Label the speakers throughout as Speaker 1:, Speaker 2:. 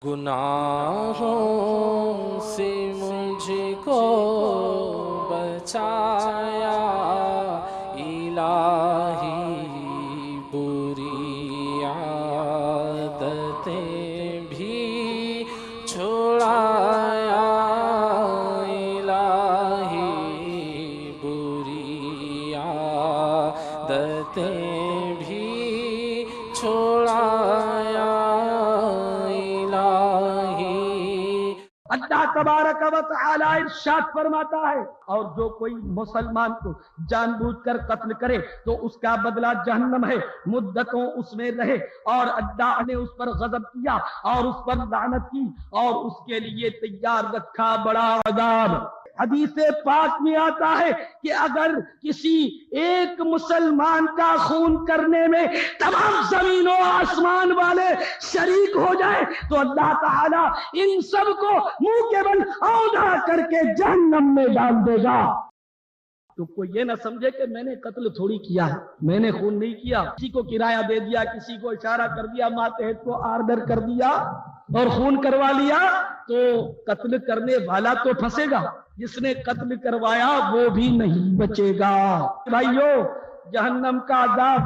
Speaker 1: گناہوں سے مجھ کو بچایا الہی، بری عادتیں بھی چھڑایا الہی، بری عادتیں بھی چھڑایا
Speaker 2: اللہ تبارک و تعالی ارشاد فرماتا ہے، اور جو کوئی مسلمان کو جان بوجھ کر قتل کرے تو اس کا بدلہ جہنم ہے، مدتوں اس میں رہے، اور اللہ نے اس پر غضب کیا اور اس پر لعنت کی اور اس کے لیے تیار رکھا بڑا عذاب۔ حدیث پاک میں آتا ہے کہ اگر کسی ایک مسلمان کا خون کرنے میں تمام زمین و آسمان والے شریک ہو جائے تو اللہ تعالی ان سب کو منہ کے بل اوندھا کر کے جہنم میں ڈال دے گا۔ تو کوئی یہ نہ سمجھے کہ میں نے قتل تھوڑی کیا ہے، میں نے خون نہیں کیا، کسی کو کرایہ دے دیا، کسی کو اشارہ کر دیا، ماتحت کو آرڈر کر دیا اور خون کروا لیا تو قتل کرنے والا تو پھنسے گا، جس نے قتل کروایا وہ بھی نہیں بچے گا۔ بھائیو، جہنم کا عذاب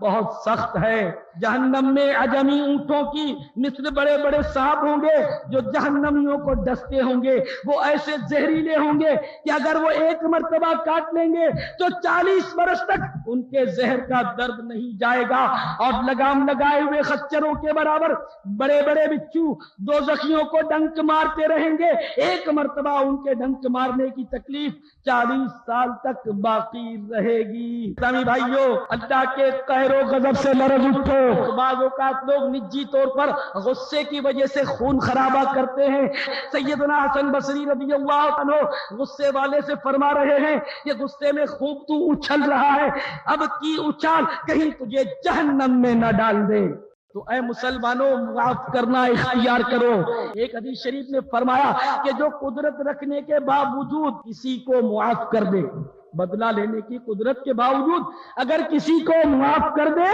Speaker 2: بہت سخت ہے۔ جہنم میں عجمی اونٹوں کی مثل بڑے بڑے سانپ ہوں گے جو جہنمیوں کو ڈستے ہوں گے، وہ ایسے زہریلے ہوں گے کہ اگر وہ ایک مرتبہ کاٹ لیں گے تو 40 برس تک ان کے زہر کا درد نہیں جائے گا، اور لگام لگائے ہوئے خچروں کے برابر بڑے بڑے بچھو دوزخیوں کو ڈنک مارتے رہیں گے، ایک مرتبہ ان کے ڈنک مارنے کی تکلیف 40 سال تک باقی رہے گی۔ اسلامی بھائیو، اللہ کے قہر و غضب سے لرز اٹھو۔ بعض اوقات لوگ نجی طور پر غصے کی وجہ سے خون خرابہ کرتے ہیں۔ سیدنا حسن بصری رضی اللہ عنہ غصے والے سے فرما رہے ہیں کہ غصے میں خوب تو اچھل رہا ہے، اب کی اچھال کہیں تجھے جہنم میں نہ ڈال دے۔ تو اے مسلمانوں، معاف کرنا اختیار کرو۔ ایک حدیث شریف نے فرمایا کہ جو قدرت رکھنے کے باوجود کسی کو معاف کر دے، بدلہ لینے کی قدرت کے باوجود اگر کسی کو معاف کر دے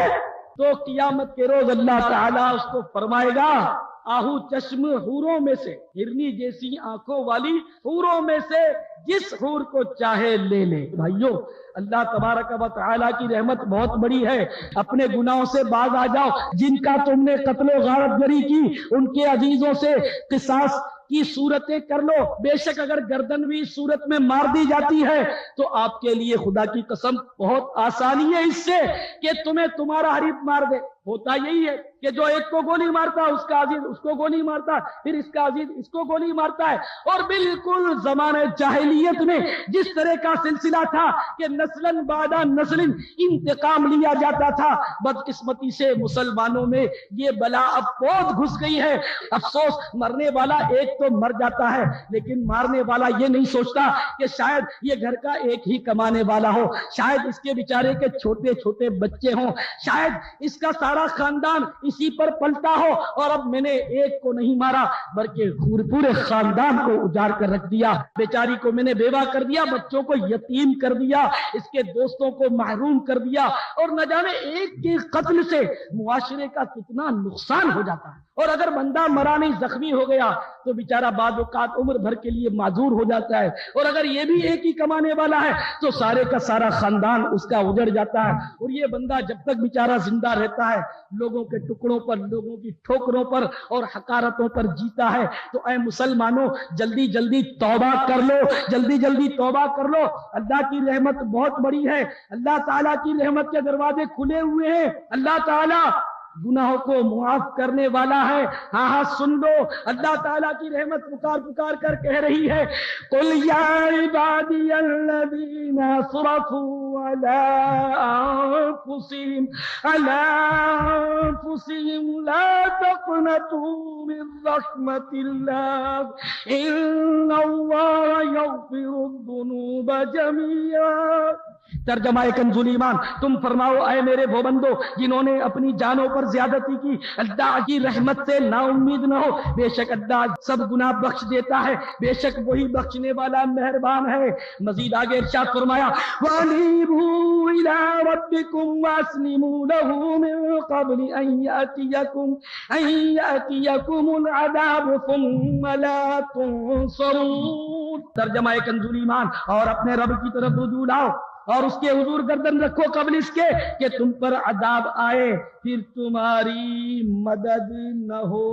Speaker 2: تو قیامت کے روز اللہ تعالیٰ اس کو فرمائے گا آہو چشم حوروں میں سے، ہرنی جیسی آنکھوں والی حوروں میں سے جس حور کو چاہے لے لے۔ بھائیو، اللہ تبارک و تعالیٰ کی رحمت بہت بڑی ہے، اپنے گناہوں سے باز آ جاؤ۔ جن کا تم نے قتل و غارت گری کی ان کے عزیزوں سے قصاص کی صورتیں کر لو، بے شک اگر گردن بھی اس صورت میں مار دی جاتی ہے تو آپ کے لیے خدا کی قسم بہت آسانی ہے اس سے کہ تمہیں تمہارا حریف مار دے۔ ہوتا یہی ہے کہ جو ایک کو گولی مارتا ہے اس کا عزیز اس کو گولی مارتا ہے، پھر اس کا عزیز اس کو گولی مارتا ہے، اور بالکل زمانے جاہلیت میں جس طرح کا سلسلہ تھا کہ نسلاً بعد نسل انتقام لیا جاتا تھا، بدقسمتی سے مسلمانوں میں یہ بلا اب بہت گھس گئی ہے۔ افسوس، مرنے والا ایک تو مر جاتا ہے لیکن مارنے والا یہ نہیں سوچتا کہ شاید یہ گھر کا ایک ہی کمانے والا ہو، شاید اس کے بیچارے کے چھوٹے چھوٹے بچے ہوں، شاید اس کا سارا خاندان اسی پر پلتا ہو، اور اب میں نے ایک کو نہیں مارا بلکہ پورے خاندان کو اجاڑ کر رکھ دیا، بیچاری کو میں نے بیوہ کر دیا، بچوں کو یتیم کر دیا، اس کے دوستوں کو محروم کر دیا، اور نہ جانے ایک کے قتل سے معاشرے کا کتنا نقصان ہو جاتا ہے۔ اور اگر بندہ مرا نہیں زخمی ہو گیا تو بیچارہ بعض اوقات عمر بھر کے لیے معذور ہو جاتا ہے، اور اگر یہ بھی ایک ہی کمانے والا ہے تو سارے کا سارا خاندان اس کا اجڑ جاتا ہے۔ اور یہ بندہ جب تک بیچارہ زندہ رہتا ہے لوگوں کے ٹکڑوں پر، لوگوں کی ٹھوکروں پر اور حقارتوں پر جیتا ہے۔ تو اے مسلمانوں، جلدی جلدی توبہ کر لو، جلدی جلدی توبہ کر لو۔ اللہ کی رحمت بہت بڑی ہے، اللہ تعالیٰ کی رحمت کے دروازے کھلے ہوئے ہیں، اللہ تعالیٰ گناہوں کو معاف کرنے والا ہے۔ ہاں ہاں سن لو، اللہ تعالیٰ کی رحمت پکار پکار کر کہہ رہی ہے قُلْ يَا عِبَادِيَ الَّذِينَ أَسْرَفُوا عَلَىٰ أَنفُسِهِمْ لَا تَقْنَطُوا مِن رَّحْمَةِ اللَّهِ إِنَّ اللَّهَ يَغْفِرُ الذُّنُوبَ جَمِيعًا ترجمہ کنزُ الایمان، تم فرماؤ اے میرے وہ بندو جنہوں نے اپنی جانوں پر زیادتی کی، اللہ کی رحمت سے نا امید نہ ہو، بے شک اللہ سب گناہ بخش دیتا ہے، بے شک وہی بخشنے والا مہربان ہے۔ مزید آگے ارشاد فرمایا وَأَنِيبُوا إِلَىٰ رَبِّكُمْ وَأَسْلِمُوا لَهُ مِن قَبْلِ أَن يَأْتِيَكُمُ الْعَذَابُ ثُمَّ لَا تُنصَرُونَ۔ ترجمہ کنزُ الایمان، اور اپنے رب کی طرف رجوع لاؤ اور اس کے حضور گردن رکھو قبل اس کے کہ تم پر عذاب آئے پھر تمہاری مدد نہ ہو۔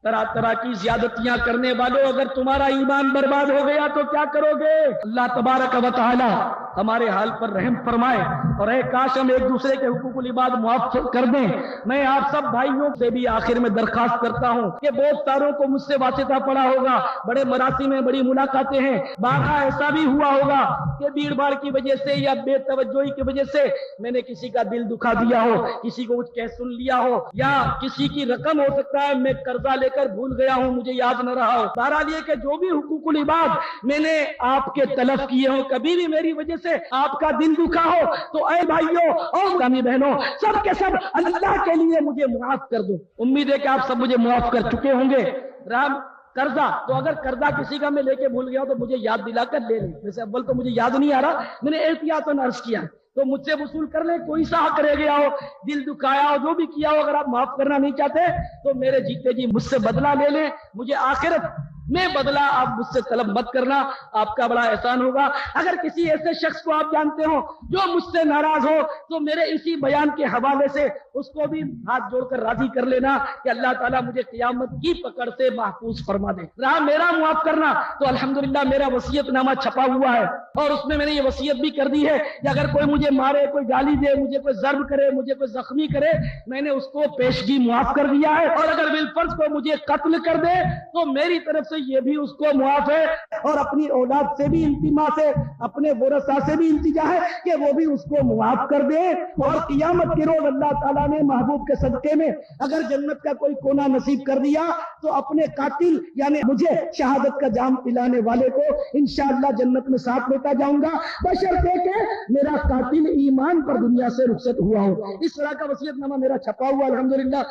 Speaker 2: طرح طرح کی زیادتیاں کرنے والوں، اگر تمہارا ایمان برباد ہو گیا تو کیا کرو گے؟ اللہ تبارک و تعالی ہمارے حال پر رحم فرمائے، اور اے کاش ہم ایک دوسرے کے حقوق العباد معاف کر دیں۔ میں آپ سب بھائیوں سے بھی آخر میں درخواست کرتا ہوں کہ بہت ساروں کو مجھ سے واسطہ پڑا ہوگا، بڑے مراسم میں بڑی ملاقاتیں ہیں، بارہا ایسا بھی ہوا ہوگا کہ بھیڑ بھاڑ کی وجہ سے یا بے توجہی کی وجہ سے میں نے کسی کا دل دکھا دیا ہو، کسی کو کچھ کہہ سن لیا ہو، یا کسی کی رقم ہو سکتا ہے میں قرضہ لے کر بھول گیا ہوں، مجھے یاد نہ رہا ہو۔ بہرحال یہ کہ جو بھی حقوق العباد میں نے آپ کے تلف کیے ہوں، کبھی بھی میری وجہ سے آپ کا دل دکھا ہو تو اے بھائیوں اور اسلامی بہنوں، سب کے سب اللہ کے لیے مجھے معاف کر دو۔ امید ہے کہ آپ سب مجھے معاف کر چکے ہوں گے۔ رام قرضہ تو اگر قرضہ کسی کا میں لے کے بھول گیا ہوں تو مجھے یاد دلا کر لے لیں، ویسے اول تو مجھے یاد نہیں آ رہا، میں نے احتیاطاً عرض کیا تو مجھ سے وصول کر لیں۔ کوئی سا حق رہ گیا ہو، دل دکھایا ہو، جو بھی کیا ہو، اگر آپ معاف کرنا نہیں چاہتے تو میرے جیتے جی مجھ سے بدلہ لے لیں، مجھے آخرت میں بدلہ آپ مجھ سے طلب مت کرنا، آپ کا بڑا احسان ہوگا۔ اگر کسی ایسے شخص کو آپ جانتے ہو جو مجھ سے ناراض ہو تو میرے اسی بیان کے حوالے سے اس کو بھی ہاتھ جوڑ کر راضی کر لینا کہ اللہ تعالیٰ مجھے قیامت کی پکڑ سے محفوظ فرما دے۔ رہا میرا معاف کرنا تو الحمدللہ میرا وصیت نامہ چھپا ہوا ہے، اور اس میں نے یہ وصیت بھی کر دی ہے کہ اگر کوئی مجھے مارے، کوئی گالی دے، مجھے کوئی ضرب کرے، مجھے کوئی زخمی کرے، میں نے اس کو پیشگی معاف کر دیا ہے، اور اگر بالفرض کو مجھے قتل کر دے تو میری طرف سے یہ بھی اس کو معاف ہے، اور اپنی اولاد سے بھی التماس ہے، اپنے ورثہ سے بھی التجا ہے کہ وہ بھی اس کو معاف کر دے۔ اور قیامت کے روز اللہ تعالیٰ نے محبوب کے صدقے میں اگر جنت کا کوئی کونا نصیب کر دیا تو اپنے قاتل یعنی مجھے شہادت کا جام پلانے والے کو انشاءاللہ جنت میں ساتھ لیتا جاؤں گا، بشرطے کہ میرا قاتل ایمان پر دنیا سے رخصت ہوا ہو۔ اس طرح کا وصیت نامہ میرا چھپا ہوا الحمدللہ۔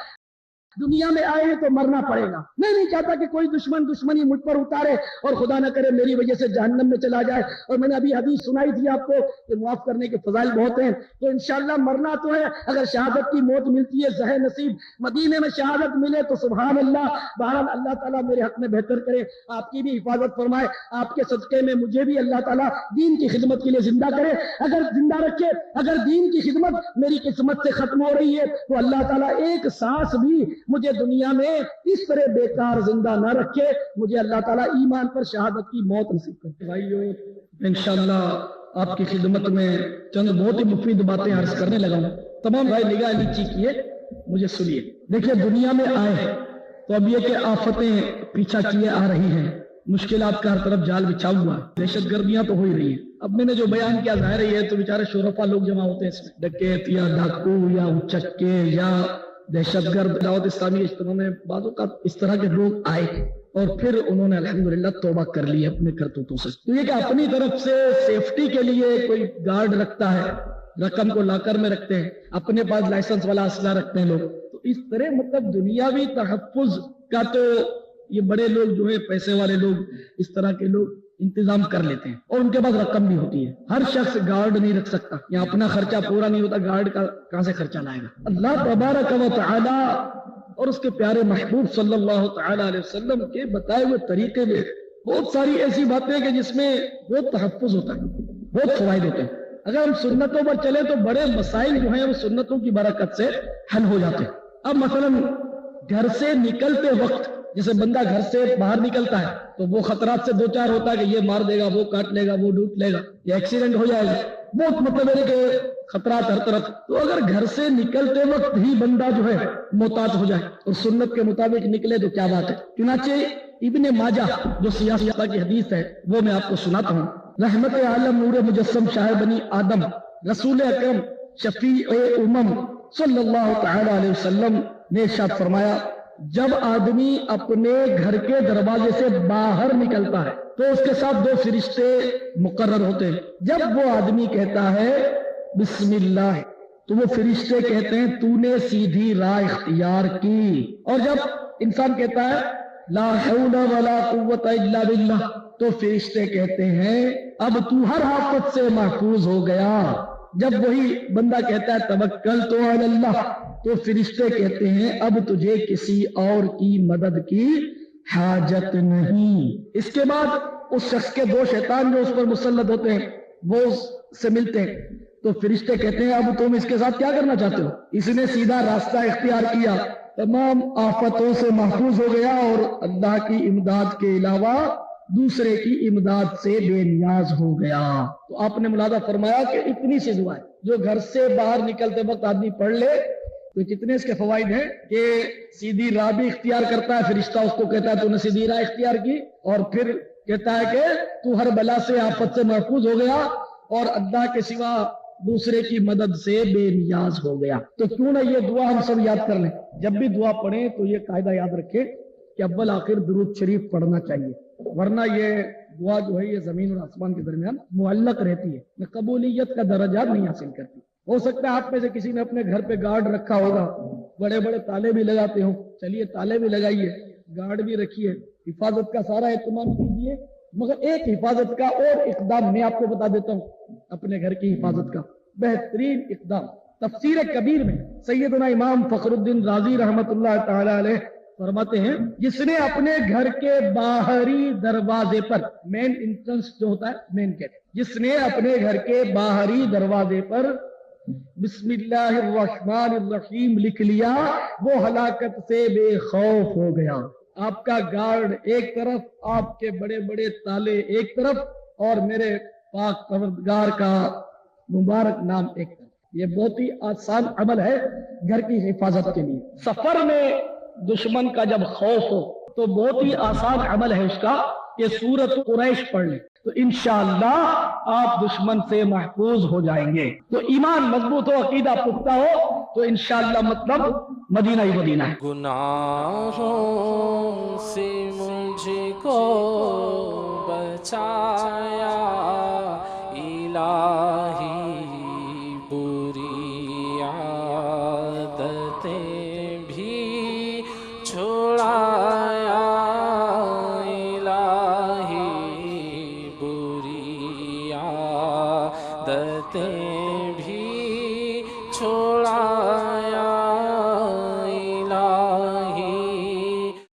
Speaker 2: دنیا میں آئے ہیں تو مرنا پڑے گا، میں نہیں چاہتا کہ کوئی دشمنی مجھ پر اتارے اور خدا نہ کرے میری وجہ سے جہنم میں چلا جائے۔ اور میں نے ابھی حدیث سنائی تھی آپ کو کہ معاف کرنے کے فضائل بہت ہیں، تو انشاءاللہ مرنا تو ہے، اگر شہادت کی موت ملتی ہے زہر نصیب مدینے میں شہادت ملے تو سبحان اللہ۔ بہرحال اللہ تعالیٰ میرے حق میں بہتر کرے، آپ کی بھی حفاظت فرمائے، آپ کے صدقے میں مجھے بھی اللہ تعالیٰ دین کی خدمت کے لیے زندہ کرے، اگر زندہ رکھے۔ اگر دین کی خدمت میری قسمت سے ختم ہو رہی ہے تو اللہ تعالیٰ ایک سانس بھی مجھے دنیا میں اس طرح بیکار زندہ نہ رکھے، مجھے اللہ تعالیٰ ایمان پر شہادت کی موت نصیب کرے۔ بھائیو انشاءاللہ آپ کی خدمت میں چند بہت ہی مفید باتیں عرض کرنے لگا ہوں، تمام بھائی نگاہ نیچی کیے مجھے سنیے۔ دیکھیے دنیا میں آئے تو اب یہ کہ آفتیں پیچھا کیے آ رہی ہیں، مشکلات کا ہر طرف جال بچھا ہوا ہے، دہشت گردیاں تو ہو ہی رہی ہیں۔ اب میں نے جو بیان کیا ظاہر ہی ہے تو بیچارے شرفا لوگ جمع ہوتے ہیں اس میں، ڈکیت یا ڈاکو یا اچکے یا دہشت گرد۔ دعوت اسلامی اجتماع میں بعضوں کا اس طرح کے لوگ آئے اور پھر انہوں نے الحمدللہ توبہ کر لی اپنے کرتوتوں سے۔ تو یہ کہ اپنی طرف سے سیفٹی کے لیے کوئی گارڈ رکھتا ہے، رقم کو لاکر میں رکھتے ہیں، اپنے پاس لائسنس والا اسلحہ رکھتے ہیں لوگ، تو اس طرح مطلب دنیاوی تحفظ کا تو یہ بڑے لوگ جو ہے پیسے والے لوگ اس طرح کے لوگ انتظام کر لیتے ہیں، اور ان کے پاس رقم بھی ہوتی ہے۔ ہر شخص گارڈ نہیں رکھ سکتا، یا اپنا خرچہ پورا نہیں ہوتا، گارڈ کا کہاں سے خرچہ لائے گا؟ اللہ تبارک و تعالی اور اس کے پیارے محبوب صلی اللہ تعالی علیہ وسلم کے بتائے ہوئے طریقے میں بہت ساری ایسی باتیں کہ جس میں بہت تحفظ ہوتا ہے، بہت فوائد ہوتے ہیں۔ اگر ہم سنتوں پر چلیں تو بڑے مسائل جو ہیں وہ سنتوں کی برکت سے حل ہو جاتے ہیں۔ اب مثلا گھر سے نکلتے وقت جیسے بندہ گھر سے باہر نکلتا ہے تو وہ خطرات سے دو چار ہوتا ہے کہ یہ مار دے گا، وہ کاٹ لے گا، وہ ڈوٹ لے گا، یہ ایکسیڈنٹ ہو جائے گا، بہت مطلب ہے کہ خطرات ہر طرف۔ تو اگر گھر سے نکلتے وقت ہی بندہ جو ہے محتاط ہو جائے اور سنت کے مطابق نکلے تو کیا بات ہے۔ چنانچہ ابن ماجہ جو سیاست کی حدیث ہے وہ میں آپ کو سناتا ہوں۔ رحمت عالم نور مجسم شاہ بنی آدم رسول اکرم شفیع امم صلی اللہ تعالی علیہ وسلم نے ارشاد فرمایا جب آدمی اپنے گھر کے دروازے سے باہر نکلتا ہے تو اس کے ساتھ دو فرشتے مقرر ہوتے ہیں. جب وہ آدمی کہتا ہے بسم اللہ تو وہ فرشتے کہتے ہیں تو نے سیدھی راہ اختیار کی. اور جب انسان کہتا ہے لا حول ولا قوت الا باللہ تو فرشتے کہتے ہیں اب تو ہر آفت سے محفوظ ہو گیا. جب وہی بندہ کہتا ہے توکلت علی اللہ تو فرشتے کہتے ہیں اب تجھے کسی اور کی مدد کی حاجت نہیں. اس کے بعد اس شخص کے دو شیطان جو اس پر مسلط ہوتے ہیں وہ اس سے ملتے ہیں تو فرشتے کہتے ہیں اب تم اس کے ساتھ کیا کرنا چاہتے ہو؟ اس نے سیدھا راستہ اختیار کیا، تمام آفتوں سے محفوظ ہو گیا اور اللہ کی امداد کے علاوہ دوسرے کی امداد سے بے نیاز ہو گیا. تو آپ نے ملاحظہ فرمایا کہ اتنی سی دعائیں جو گھر سے باہر نکلتے وقت آدمی پڑھ لے تو کتنے اس کے فوائد ہیں کہ سیدھی راہ بھی اختیار کرتا ہے. فرشتہ اس کو کہتا ہے تو نے سیدھی راہ اختیار کی اور پھر کہتا ہے کہ تو ہر بلا سے آفت سے محفوظ ہو گیا اور اللہ کے سوا دوسرے کی مدد سے بے نیاز ہو گیا. تو کیوں نہ یہ دعا ہم سب یاد کر لیں. جب بھی دعا پڑھیں تو یہ قاعدہ یاد رکھیں کہ اول آخر درود شریف پڑھنا چاہیے، ورنہ یہ دعا جو ہے یہ زمین اور آسمان کے درمیان معلق رہتی ہے، قبولیت کا درجہ نہیں حاصل کرتی. ہو سکتا ہے آپ میں سے کسی نے اپنے گھر پہ گارڈ رکھا ہوگا، بڑے بڑے تالے بھی لگاتے ہوں، چلیے تالے بھی لگائیے، گارڈ بھی رکھیے، حفاظت کا سارا اہتمام کیجیے. مگر ایک حفاظت کا اور اقدام میں آپ کو بتا دیتا ہوں اپنے گھر کی حفاظت کا بہترین اقدام. تفسیر کبیر میں سیدنا امام فخر الدین رازی رحمت اللہ تعالی علیہ فرماتے ہیں جس نے اپنے گھر کے باہری دروازے پر مین انٹرنس جو ہوتا ہے مین گیٹ، جس نے اپنے گھر کے باہری دروازے پر بسم اللہ الرحمن الرحیم لکھ لیا وہ ہلاکت سے بے خوف ہو گیا. آپ کا گارڈ ایک طرف، آپ کے بڑے بڑے تالے ایک طرف اور میرے پاک پروردگار کا مبارک نام ایک طرف. یہ بہت ہی آسان عمل ہے گھر کی حفاظت کے لیے. سفر میں دشمن کا جب خوف ہو تو بہت ہی آسان عمل ہے اس کا کہ سورۃ قریش پڑھ لیں تو انشاءاللہ آپ دشمن سے محفوظ ہو جائیں گے. تو ایمان مضبوط ہو، عقیدہ پختہ ہو تو انشاءاللہ مطلب مدینہ ہی مدینہ ہے.
Speaker 1: گناہوں سے مجھ کو بچایا الہی، بری عادتیں بھی چھڑایا الہی، بری عادتیں بھی چھڑایا.